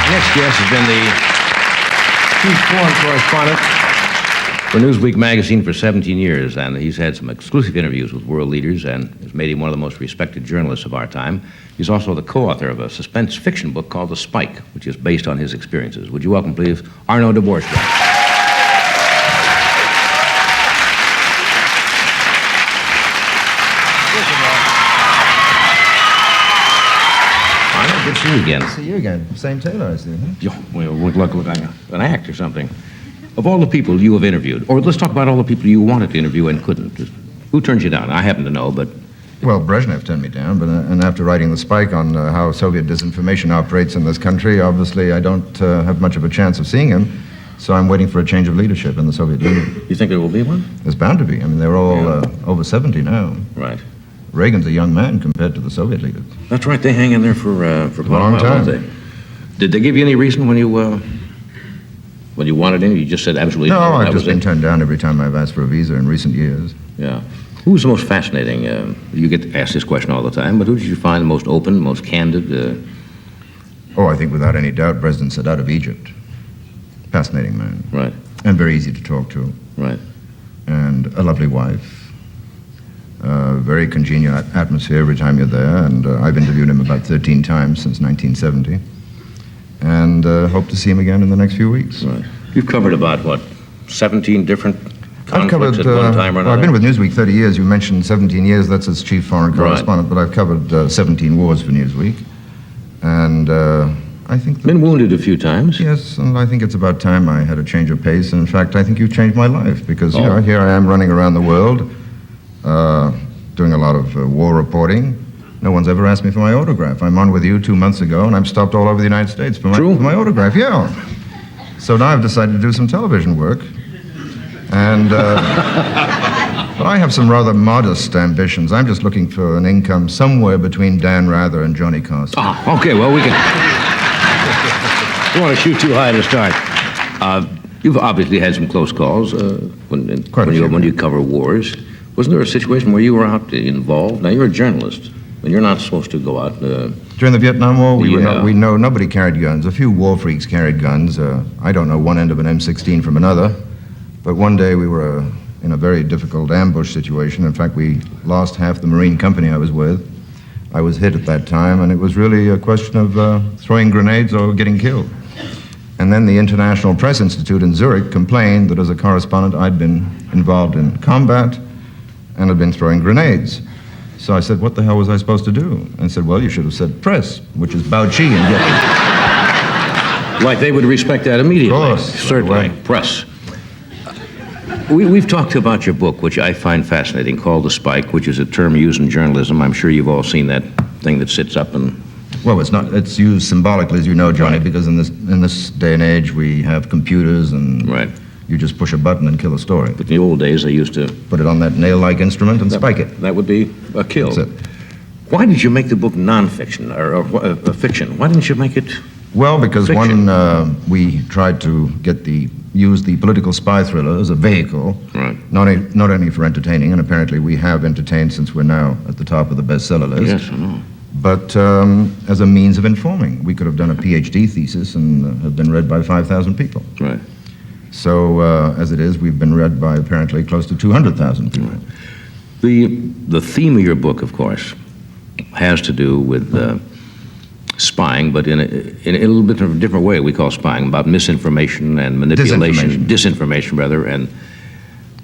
Next guest has been the chief foreign correspondent for Newsweek magazine for 17 years, and he's had some exclusive interviews with world leaders and has made him one of the most respected journalists of our time. He's also the co-author of a suspense fiction book called The Spike, which is based on his experiences. Would you welcome, please, Arnaud de Borchgrave. Arnaud, good to see you again. See you again. Same tailor, I see. Huh? Well, look like an act or something. Of all the people you have interviewed, or let's talk about all the people you wanted to interview and couldn't. Who turned you down? I happen to know, but... Well, Brezhnev turned me down, and after writing The Spike on how Soviet disinformation operates in this country, obviously I don't have much of a chance of seeing him, so I'm waiting for a change of leadership in the Soviet Union. You think there will be one? There's bound to be. I mean, they're all over 70 now. Right. Reagan's a young man compared to the Soviet leaders. That's right. They hang in there for a long time. Did they give you any reason when you wanted in? You just said absolutely no. I've just been turned down every time I've asked for a visa in recent years. Yeah. Who's the most fascinating? You get asked this question all the time, but who did you find the most open, most candid? I think without any doubt, President Sadat of Egypt. Fascinating man. Right. And very easy to talk to. Right. And a lovely wife. Very congenial atmosphere every time you're there, and I've interviewed him about 13 times since 1970. And hope to see him again in the next few weeks. Right. You've covered about, 17 different conflicts at one time or another? I've been with Newsweek 30 years. You mentioned 17 years. That's as chief foreign correspondent. But I've covered 17 wars for Newsweek. And I think... Been wounded a few times. Yes, and I think it's about time I had a change of pace. And in fact, I think you've changed my life. Because, here I am running around the world, doing a lot of war reporting. No one's ever asked me for my autograph. I'm on with you 2 months ago, and I'm stopped all over the United States for my autograph. Yeah. So now I've decided to do some television work. And but I have some rather modest ambitions. I'm just looking for an income somewhere between Dan Rather and Johnny Carson. Oh, okay. Well, we can... You want to shoot too high to start. You've obviously had some close calls when you cover wars. Wasn't there a situation where you were out involved? Now, you're a journalist, and you're not supposed to go out... During the Vietnam War, we know nobody carried guns. A few war freaks carried guns. I don't know one end of an M16 from another. But one day we were in a very difficult ambush situation. In fact, we lost half the Marine company I was with. I was hit at that time, and it was really a question of throwing grenades or getting killed. And then the International Press Institute in Zurich complained that as a correspondent I'd been involved in combat and had been throwing grenades. So I said, what the hell was I supposed to do? And I said, well, you should have said press, which is Bao Chi in Vietnam. Like they would respect that immediately. Of course. Certainly. Press. We've talked about your book, which I find fascinating, called The Spike, which is a term used in journalism. I'm sure you've all seen that thing that sits up and... Well, it's used symbolically, as you know, Johnny, because in this day and age we have computers and... Right. You just push a button and kill a story. But in the old days, they used to... Put it on that nail-like instrument and spike it. That would be a kill. That's it. Why did you make the book nonfiction, or fiction? Why didn't you make it Well, because fiction? We tried to use the political spy thriller as a vehicle, right. not only for entertaining, and apparently we have entertained since we're now at the top of the bestseller list. Yes, I know. But as a means of informing. We could have done a PhD thesis and have been read by 5,000 people. Right. So, as it is, we've been read by apparently close to 200,000 people. Right. The theme of your book, of course, has to do with spying, but in a little bit of a different way. We call spying about misinformation and manipulation, disinformation rather,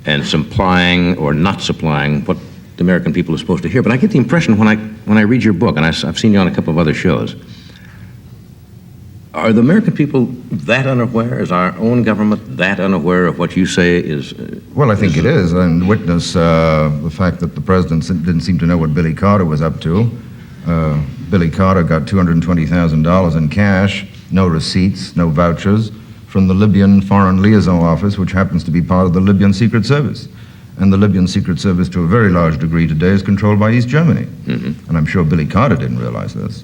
and supplying or not supplying what the American people are supposed to hear. But I get the impression when I read your book, and I've seen you on a couple of other shows. Are the American people that unaware? Is our own government that unaware of what you say is... Well, I think it is, and witness the fact that the president didn't seem to know what Billy Carter was up to. Billy Carter got $220,000 in cash, no receipts, no vouchers, from the Libyan Foreign Liaison Office, which happens to be part of the Libyan Secret Service. And the Libyan Secret Service, to a very large degree today, is controlled by East Germany. Mm-hmm. And I'm sure Billy Carter didn't realize this.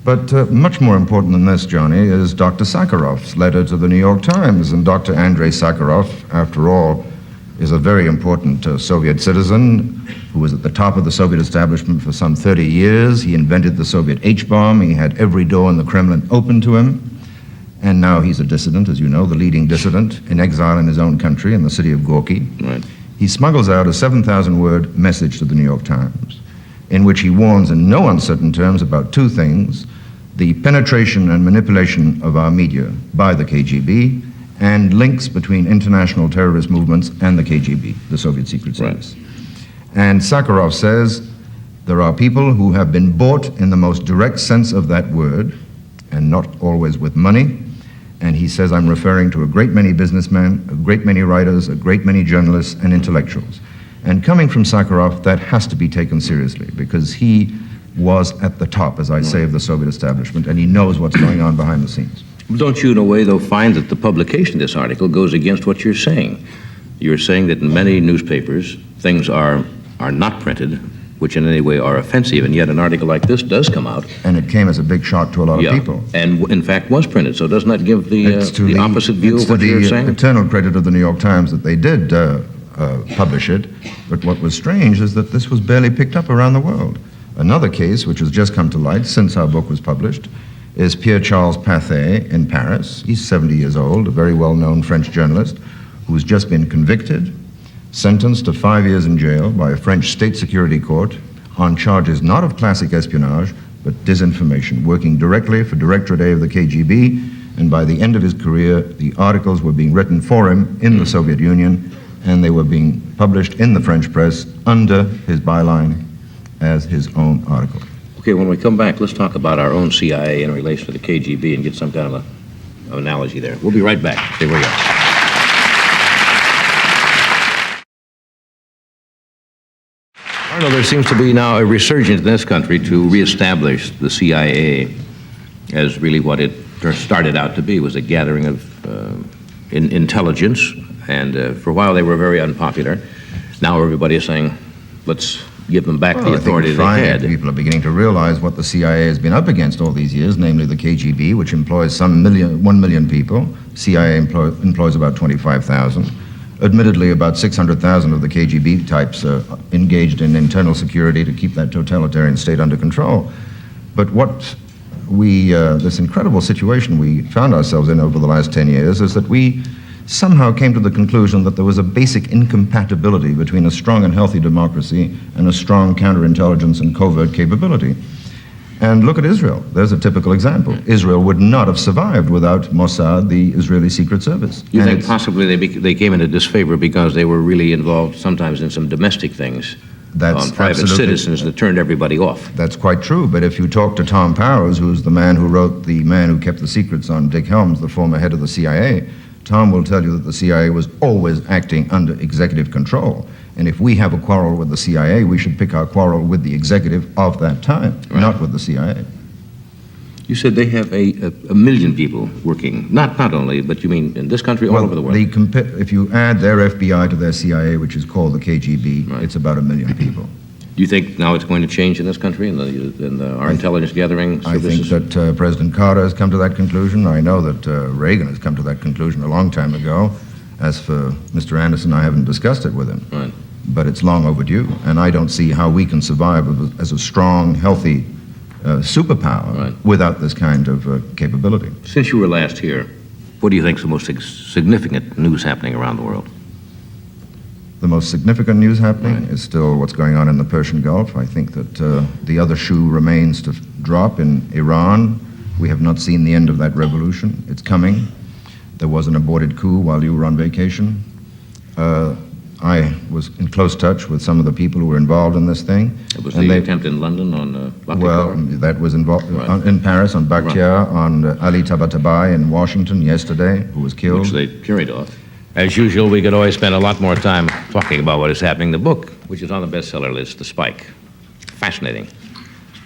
But much more important than this, Johnny, is Dr. Sakharov's letter to the New York Times. And Dr. Andrei Sakharov, after all, is a very important Soviet citizen who was at the top of the Soviet establishment for some 30 years. He invented the Soviet H-bomb. He had every door in the Kremlin open to him. and now he's a dissident, as you know, the leading dissident in exile in his own country, in the city of Gorky. Right. He smuggles out a 7,000-word message to the New York Times, in which he warns in no uncertain terms about two things: the penetration and manipulation of our media by the KGB, and links between international terrorist movements and the KGB, the Soviet Secret Service. Right. And Sakharov says there are people who have been bought in the most direct sense of that word, and not always with money. And he says, I'm referring to a great many businessmen, a great many writers, a great many journalists and intellectuals. And coming from Sakharov, that has to be taken seriously, because he was at the top, as I say, of the Soviet establishment, and he knows what's going on behind the scenes. Don't you, in a way, though, find that the publication of this article goes against what you're saying? You're saying that in many newspapers, things are not printed, which in any way are offensive, and yet an article like this does come out. And it came as a big shock to a lot of people. And in fact was printed, so doesn't that give the opposite view of what you're saying? It's to the eternal credit of the New York Times that they did publish it, but what was strange is that this was barely picked up around the world. Another case, which has just come to light since our book was published, is Pierre-Charles Pathet in Paris. He's 70 years old, a very well-known French journalist who's just been convicted, sentenced to 5 years in jail by a French state security court on charges not of classic espionage, but disinformation, working directly for Directorate A of the KGB, and by the end of his career, the articles were being written for him in the Soviet Union, and they were being published in the French press under his byline as his own article. Okay, when we come back, let's talk about our own CIA in relation to the KGB and get some kind of an analogy there. We'll be right back. Stay where you are. Arnaud, there seems to be now a resurgence in this country to reestablish the CIA as really what it started out to be, was a gathering of intelligence, and for a while they were very unpopular. Now everybody is saying, let's give them back the authority they had. People are beginning to realize what the CIA has been up against all these years, namely the KGB, which employs 1 million people. CIA employs about 25,000. Admittedly, about 600,000 of the KGB types are engaged in internal security to keep that totalitarian state under control. But what this incredible situation we found ourselves in over the last 10 years is that we somehow came to the conclusion that there was a basic incompatibility between a strong and healthy democracy and a strong counterintelligence and covert capability. And look at Israel. There's a typical example. Israel would not have survived without Mossad, the Israeli Secret Service. You think possibly they came into disfavor because they were really involved sometimes in some domestic things on private citizens that turned everybody off? That's quite true, but if you talk to Tom Powers, who's the man who wrote The Man Who Kept the Secrets on Dick Helms, the former head of the CIA, Tom will tell you that the CIA was always acting under executive control. And if we have a quarrel with the CIA, we should pick our quarrel with the executive of that time, not with the CIA. You said they have a million people working, not only, but you mean in this country, all over the world? If you add their FBI to their CIA, which is called the KGB, it's about 1 million people. Do you think now it's going to change in this country, in our intelligence gathering services? I think that President Carter has come to that conclusion. I know that Reagan has come to that conclusion a long time ago. As for Mr. Anderson, I haven't discussed it with him. Right. But it's long overdue, and I don't see how we can survive as a strong, healthy superpower without this kind of capability. Since you were last here, what do you think is the most significant news happening around the world? The most significant news happening is still what's going on in the Persian Gulf. I think that the other shoe remains to drop in Iran. We have not seen the end of that revolution. It's coming. There was an aborted coup while you were on vacation. I was in close touch with some of the people who were involved in this thing. It was the attempt in London on Bakhtiar? Well, that was involved in Paris on Bakhtiar, on Ali Tabatabai in Washington yesterday, who was killed. Which they carried off. As usual, we could always spend a lot more time talking about what is happening. The book, which is on the bestseller list, The Spike. Fascinating.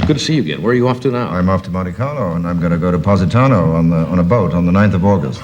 Good to see you again. Where are you off to now? I'm off to Monte Carlo, and I'm going to go to Positano on a boat on the 9th of August.